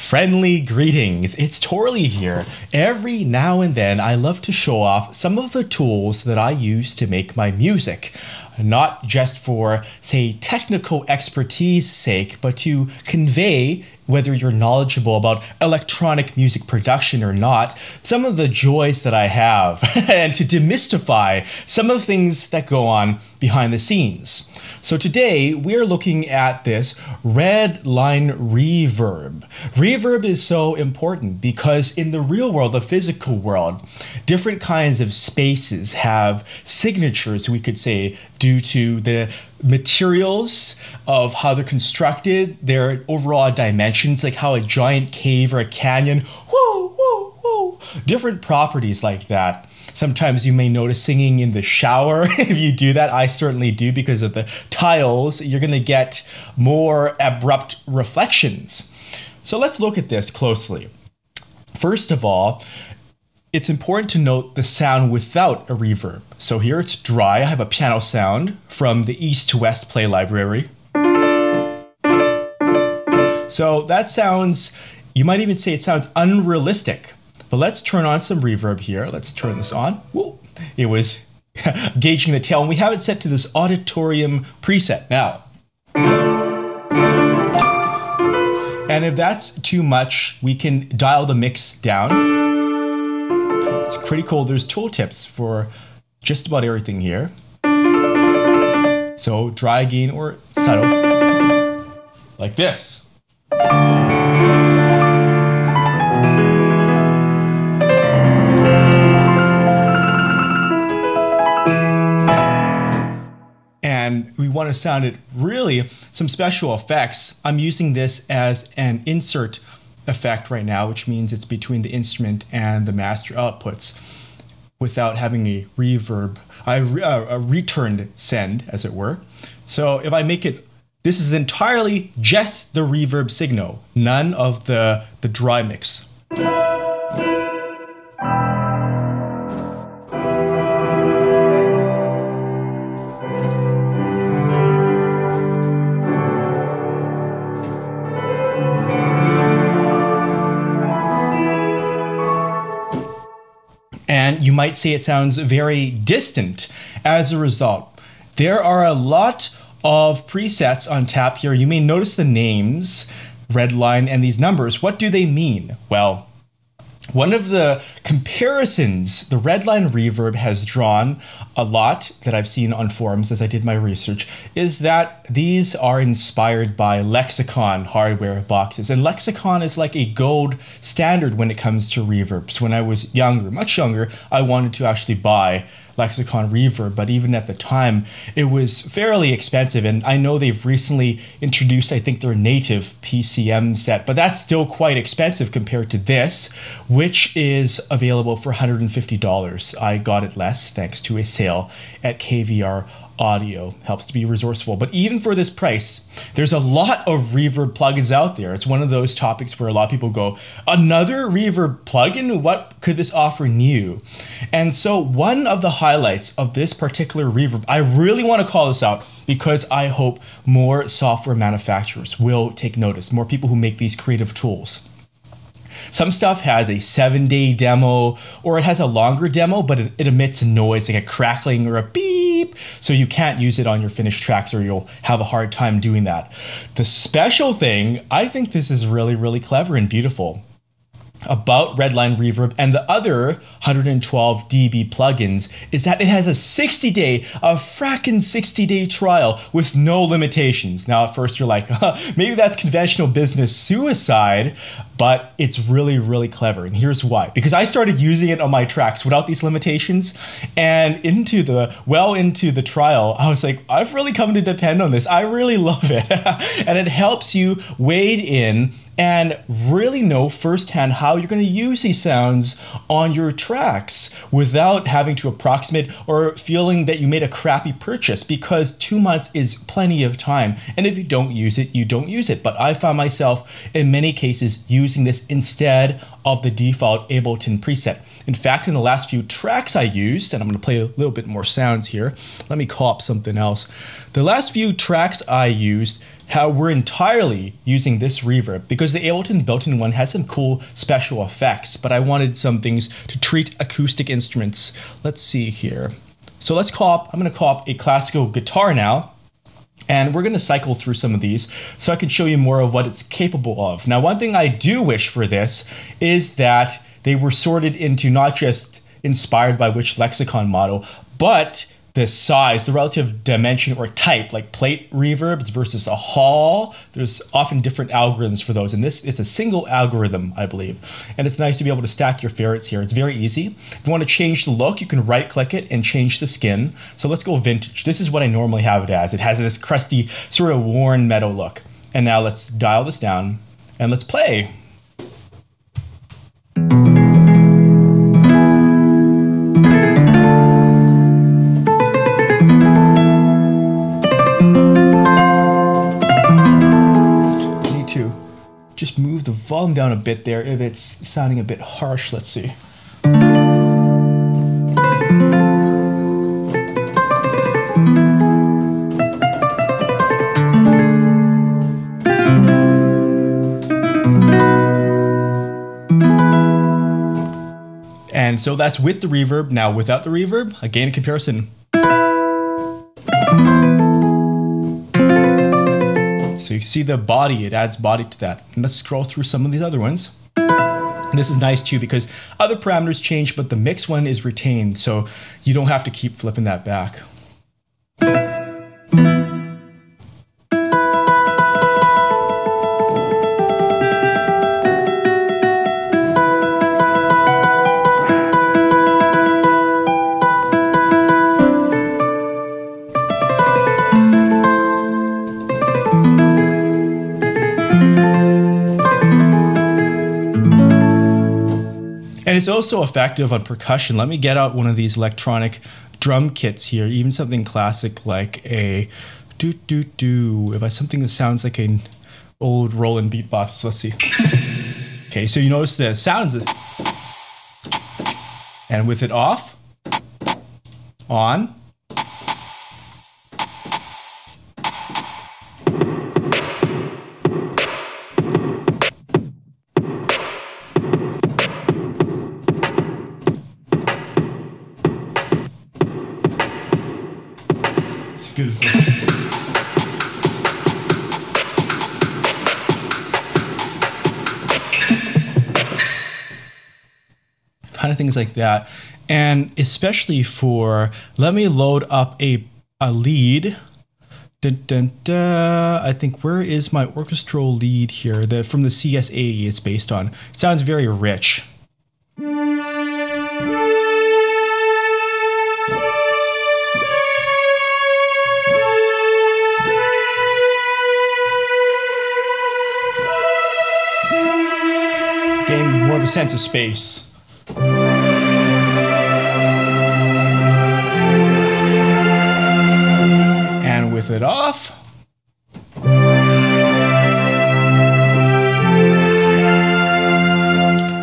Friendly greetings, it's Torley here. Every now and then I love to show off some of the tools that I use to make my music. Not just for, say, technical expertise sake, but to convey, whether you're knowledgeable about electronic music production or not, some of the joys that I have, and to demystify some of the things that go on behind the scenes. So today we're looking at this Redline Reverb. Reverb is so important because in the real world, the physical world, different kinds of spaces have signatures, we could say, due to the materials of how they're constructed, their overall dimensions, like how a giant cave or a canyon, different properties like that. Sometimes you may notice singing in the shower. If you do that, I certainly do, because of the tiles, you're going to get more abrupt reflections. So let's look at this closely. First of all, it's important to note the sound without a reverb. So here it's dry. I have a piano sound from the East to West Play Library. So that sounds, you might even say it sounds unrealistic. But let's turn on some reverb here. Let's turn this on. Whoa. It was gauging the tail, and we have it set to this auditorium preset now. And if that's too much, we can dial the mix down. It's pretty cool. There's tooltips for just about everything here. So dry gain or subtle, like this. And we want to sound it really some special effects. I'm using this as an insert effect right now, which means it's between the instrument and the master outputs without having a reverb, a returned send, as it were. So if I make it, this is entirely just the reverb signal, none of the dry mix. And you might say it sounds very distant as a result. There are a lot of presets on tap here. You may notice the names, Redline, and these numbers. What do they mean? Well, one of the comparisons the Redline Reverb has drawn a lot that I've seen on forums as I did my research is that these are inspired by Lexicon hardware boxes. And Lexicon is like a gold standard when it comes to reverbs. When I was younger, much younger, I wanted to actually buy Lexicon Reverb, but even at the time, it was fairly expensive. And I know they've recently introduced, I think, their native PCM set, but that's still quite expensive compared to this, which is available for $150. I got it less thanks to a sale at KVR Audio. Helps to be resourceful. But even for this price, there's a lot of reverb plugins out there. It's one of those topics where a lot of people go, another reverb plugin? What could this offer new? And so one of the highlights of this particular reverb, I really want to call this out because I hope more software manufacturers will take notice, more people who make these creative tools. Some stuff has a 7-day demo, or it has a longer demo, but it emits a noise like a crackling or a beep, so you can't use it on your finished tracks or you'll have a hard time doing that. The special thing, I think this is really, really clever and beautiful about Redline Reverb and the other 112 dB plugins is that it has a 60-day trial with no limitations. Now at first you're like, maybe that's conventional business suicide, but it's really, really clever. And here's why. Because I started using it on my tracks without these limitations, and into the trial, I was like, I've really come to depend on this. I really love it. And it helps you wade in and really know firsthand how you're going to use these sounds on your tracks without having to approximate or feeling that you made a crappy purchase, because 2 months is plenty of time. And if you don't use it, you don't use it. But I found myself in many cases using this instead of the default Ableton preset. In fact, in the last few tracks I used, and I'm going to play a little bit more sounds here. Let me call up something else. The last few tracks I used, how we're entirely using this reverb because the Ableton built-in one has some cool special effects, but I wanted some things to treat acoustic instruments. Let's see here. So I'm gonna co-op a classical guitar now, and we're gonna cycle through some of these so I can show you more of what it's capable of. Now, one thing I do wish for this is that they were sorted into not just inspired by which lexicon model, but the size, the relative dimension or type, like plate reverbs versus a hall. There's often different algorithms for those, and this is a single algorithm, I believe. And it's nice to be able to stack your favorites here. It's very easy. If you want to change the look, you can right-click it and change the skin. So let's go vintage. This is what I normally have it as. It has this crusty, sort of worn metal look. And now let's dial this down and let's play. Just move the volume down a bit there if it's sounding a bit harsh. Let's see. And so that's with the reverb. Now without the reverb, again, a comparison. So you see the body, it adds body to that. And let's scroll through some of these other ones. And this is nice too because other parameters change, but the mix one is retained. So you don't have to keep flipping that back. And it's also effective on percussion. Let me get out one of these electronic drum kits here, even something classic like a do-do-do. If I something that sounds like an old Roland beatbox, let's see. Okay, so you notice the sounds. And with it off, on, good. Kind of things like that. And especially for, let me load up a lead. Dun, dun, dun. I think, where is my orchestral lead here? From the CS80 it's based on. It sounds very rich. Gain more of a sense of space. And with it off,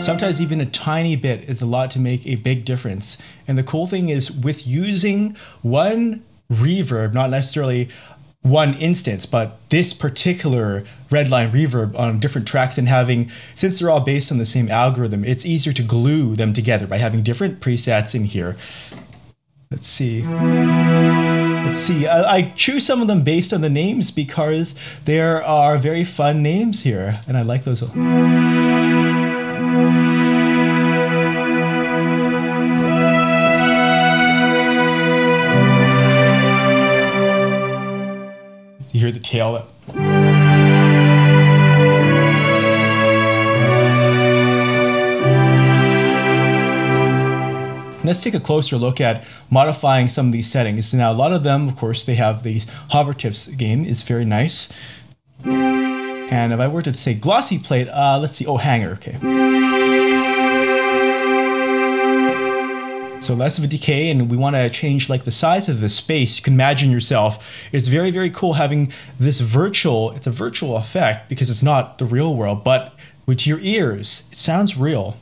sometimes even a tiny bit is a lot to make a big difference. And the cool thing is with using one reverb, not necessarily one instance, but this particular Redline Reverb on different tracks, and having, since they're all based on the same algorithm, it's easier to glue them together by having different presets in here. Let's see. I choose some of them based on the names because there are very fun names here, and I like those. You hear the tail. Let's take a closer look at modifying some of these settings. Now, a lot of them, of course, they have the hover tips again, is very nice. And if I were to say glossy plate, let's see, hanger, okay. So less of a decay, and we want to change like the size of the space. You can imagine yourself. It's very, very cool having this it's a virtual effect because it's not the real world, but with your ears, it sounds real.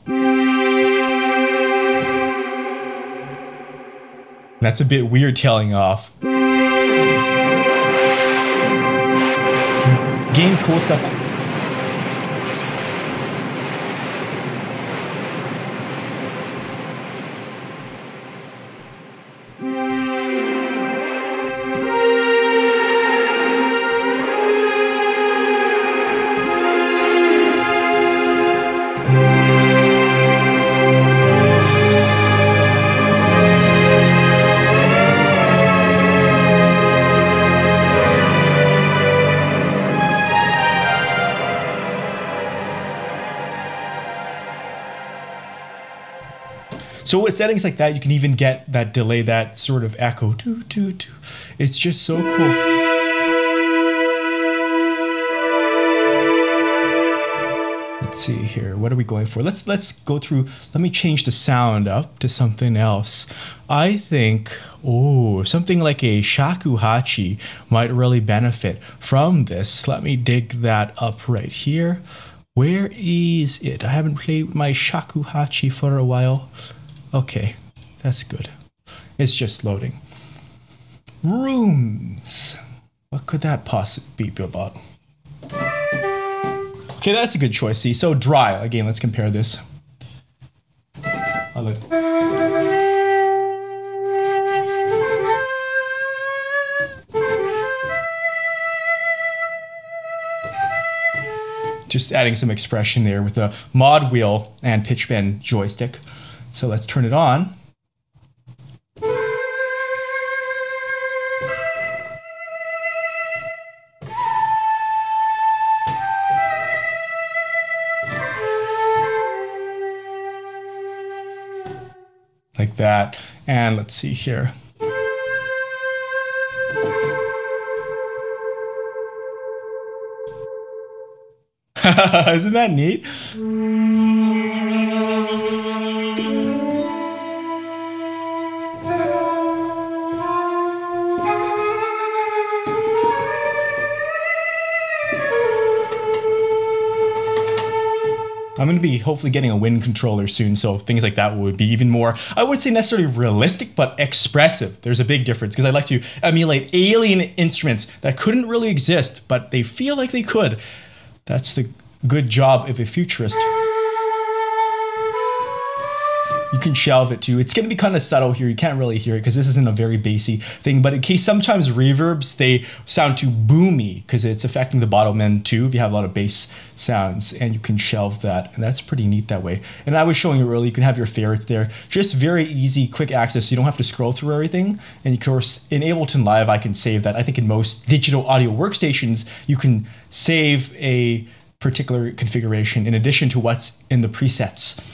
That's a bit weird tailing off. gain cool stuff. So with settings like that, you can even get that delay, that sort of echo. It's just so cool. Let's see here. What are we going for? Let's go through. Let me change the sound up to something else. I think, something like a shakuhachi might really benefit from this. Let me dig that up right here. Where is it? I haven't played with my shakuhachi for a while. Okay, that's good. It's just loading. Rooms. What could that possibly be about? Okay, that's a good choice. See, so dry. Again, let's compare this. Just adding some expression there with the mod wheel and pitch bend joystick. So let's turn it on. Like that. And let's see here. Isn't that neat? I'm going to be hopefully getting a wind controller soon, so things like that would be even more, I wouldn't say necessarily realistic, but expressive. There's a big difference because I like to emulate alien instruments that couldn't really exist, but they feel like they could. That's the good job of a futurist. You can shelve it too. It's going to be kind of subtle here. You can't really hear it because this isn't a very bassy thing. But in case sometimes reverbs, they sound too boomy because it's affecting the bottom end too if you have a lot of bass sounds, and you can shelve that. And that's pretty neat that way. And I was showing you earlier, you can have your favorites there. Just very easy, quick access. You don't have to scroll through everything. And of course, in Ableton Live, I can save that. I think in most digital audio workstations, you can save a particular configuration in addition to what's in the presets.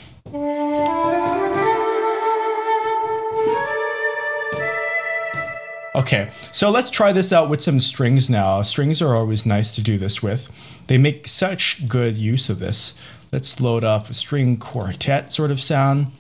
Okay, so let's try this out with some strings now. Strings are always nice to do this with. They make such good use of this. Let's load up a string quartet sort of sound.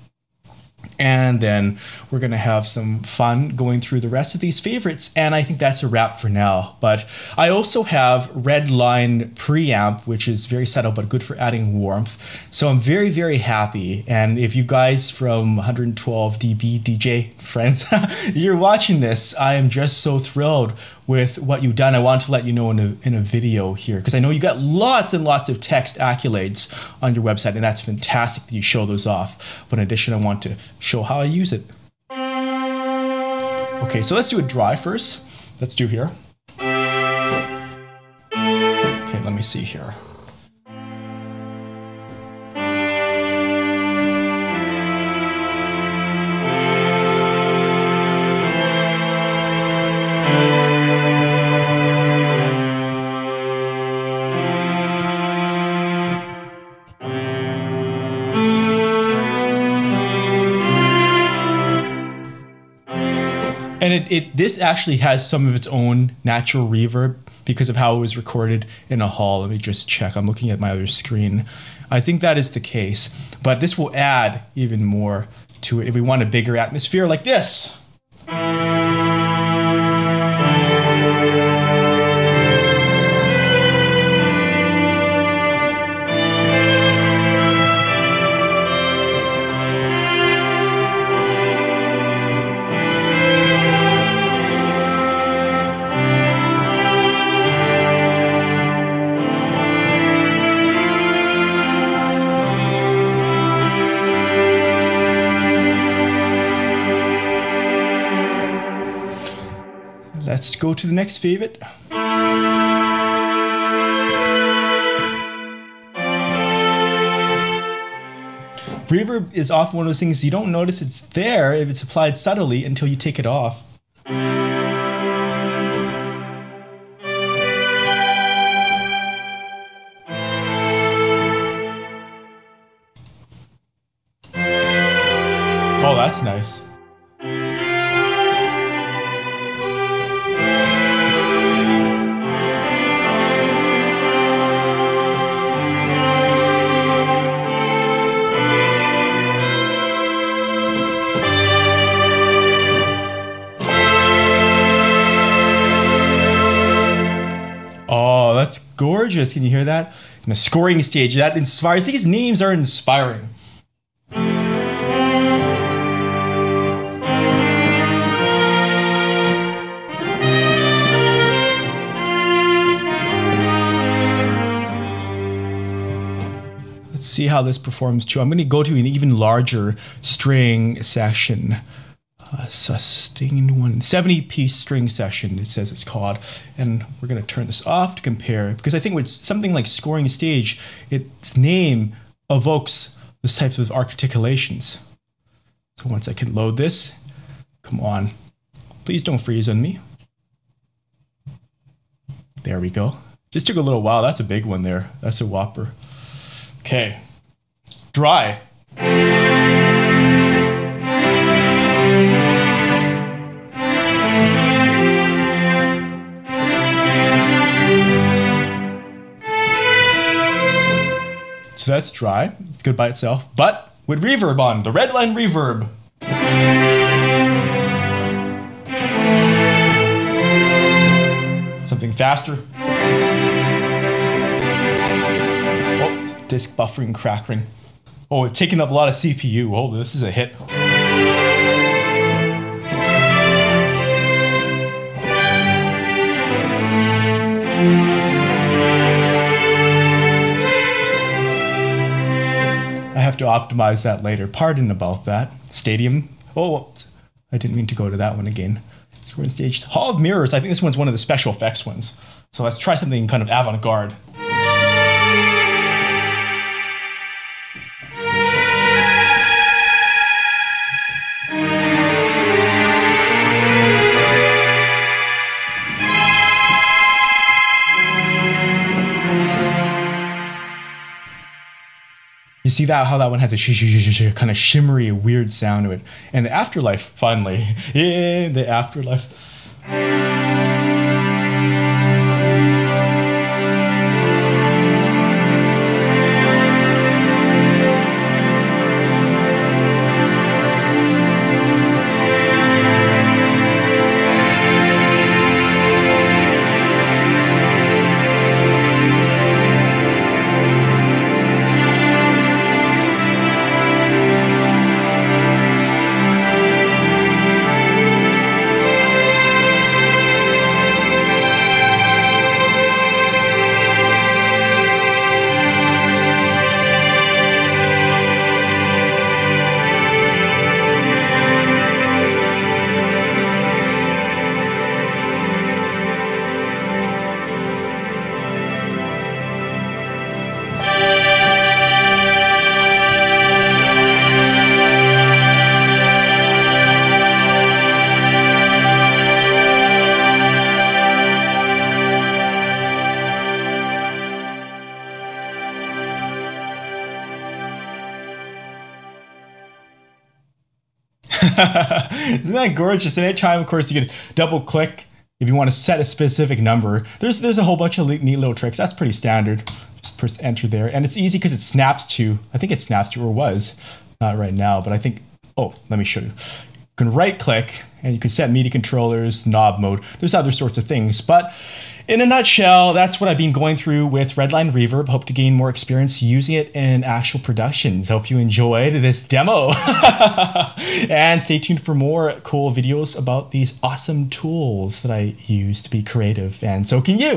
And then we're going to have some fun going through the rest of these favorites. And I think that's a wrap for now. But I also have Redline preamp, which is very subtle but good for adding warmth. So I'm very, very happy. And if you guys from 112 dB DJ friends, you're watching this, I am just so thrilled with what you've done. I want to let you know in a video here, because I know you got lots and lots of text accolades on your website, and that's fantastic that you show those off. But in addition, I want to show how I use it. Okay, so let's do a dry first. Let's do here. Okay, let me see here. And this actually has some of its own natural reverb because of how it was recorded in a hall. Let me just check. I'm looking at my other screen. I think that is the case. But this will add even more to it if we want a bigger atmosphere like this. let's go to the next favorite. Reverb is often one of those things you don't notice it's there if it's applied subtly until you take it off. Oh, that's nice. Oh, that's gorgeous. Can you hear that? In a scoring stage, that inspires. These names are inspiring. Let's see how this performs too. I'm going to go to an even larger string section. Sustained one, 70-piece string session, it says it's called. And we're going to turn this off to compare, because I think with something like scoring stage, its name evokes this type of articulations. So once I can load this, come on, please don't freeze on me. There we go. Just took a little while. That's a big one there. That's a whopper. Okay, dry. So that's dry. It's good by itself, but with reverb on, the Redline Reverb. Something faster. Oh, disk buffering, crackling. Oh, it's taking up a lot of CPU. Oh, this is a hit. I have to optimize that later. Pardon about that. Stadium. Oh, I didn't mean to go to that one again. We're in stage Hall of Mirrors. I think this one's one of the special effects ones. So let's try something kind of avant-garde. You see that how that one has a kind of shimmery, weird sound to it. And the afterlife, finally. Yeah, the afterlife. Isn't that gorgeous? And anytime, of course, you can double click if you want to set a specific number. There's a whole bunch of neat little tricks. That's pretty standard. Just press enter there. And it's easy because it snaps to, I think it snaps to, or was, not right now, but I think, oh, let me show you. You can right click and you can set MIDI controllers, knob mode. There's other sorts of things, but in a nutshell, that's what I've been going through with Redline Reverb. Hope to gain more experience using it in actual productions. Hope you enjoyed this demo. And stay tuned for more cool videos about these awesome tools that I use to be creative, and so can you.